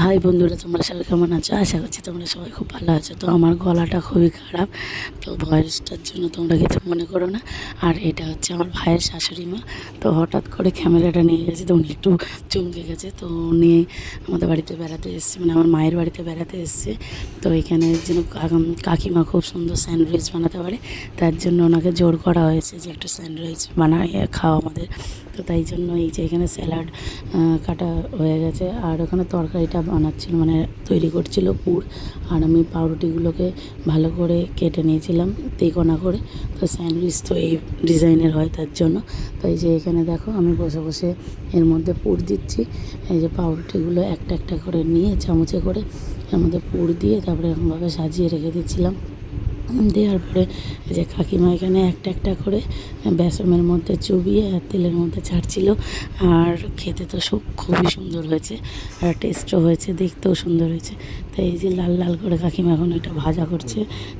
High বন্ধুরা, তোমরা সবাই কেমন আছো? আশা করছি তোমরা সবাই খুব ভালো আছো। তো আমার গলাটা খুবই খারাপ, তো ভয়েসটার জন্য তোমরা কিছু মনে করো না। আর এটা হচ্ছে আমার ভাইয়ের শাশুড়ি মা। তো হঠাৎ করে ক্যামেরাটা নিয়ে গেছে, তো উনি একটু চমকে গেছে। তো উনি আমাদের বাড়িতে বেড়াতে এসছে, মানে আমার মায়ের বাড়িতে বেড়াতে এসছে। তো এখানে যেন কাকিমা খুব সুন্দর স্যান্ডউইচ বানাতে পারে, তার জন্য ওনাকে জোর করা হয়েছে যে একটু স্যান্ডউইচ বানায় খাও আমাদের। তো তাই জন্য এই যে এখানে স্যালাড কাটা হয়ে গেছে, আর ওখানে তরকারিটা বানাচ্ছিল, মানে তৈরি করছিল পুর। আর আমি পাউরুটিগুলোকে ভালো করে কেটে নিয়েছিলাম তেকোনা করে। তো স্যান্ডউইচ তো এই ডিজাইনের হয়, তার জন্য। তো এই যে এখানে দেখো আমি বসে বসে এর মধ্যে পুর দিচ্ছি। এই যে পাউরুটিগুলো একটা একটা করে নিয়ে চামচে করে এর মধ্যে পুর দিয়ে তারপরে এরকমভাবে সাজিয়ে রেখে দিচ্ছিলাম। দেওয়ার পরে এই যে কাকিমা এখানে একটা একটা করে বেসনের মধ্যে চুবিয়ে আর তেলের মধ্যে ছাড়ছিল। আর খেতে তো সব খুবই সুন্দর হয়েছে, আর টেস্টও হয়েছে, দেখতেও সুন্দর হয়েছে। তো এই যে লাল লাল করে কাকিমা এখন এটা ভাজা করছে।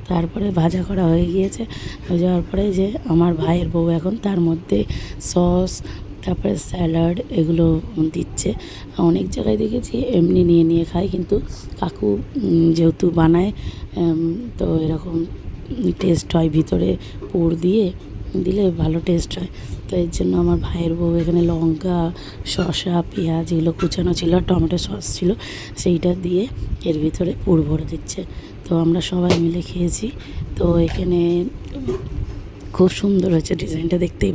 তারপরে ভাজা করা হয়ে গিয়েছে, হয়ে যাওয়ার পরে যে আমার ভাইয়ের বউ এখন তার মধ্যে সস, তারপরে স্যালাড এগুলো দিচ্ছে। অনেক জায়গায় দেখেছি এমনি নিয়ে নিয়ে খায়, কিন্তু কাকু যেহেতু বানায়, তো এরকম টেস্ট হয়, ভিতরে পুর দিয়ে দিলে ভালো টেস্ট হয়। তো এর জন্য আমার ভাইয়ের বউ এখানে লঙ্কা, শসা, পেঁয়াজ এগুলো কুচানো ছিল, টমেটো সস ছিল, সেইটা দিয়ে এর ভিতরে পুর ভরে দিচ্ছে। তো আমরা সবাই মিলে খেয়েছি। তো এখানে খুব সুন্দর হয়েছে ডিজাইনটা, দেখতেই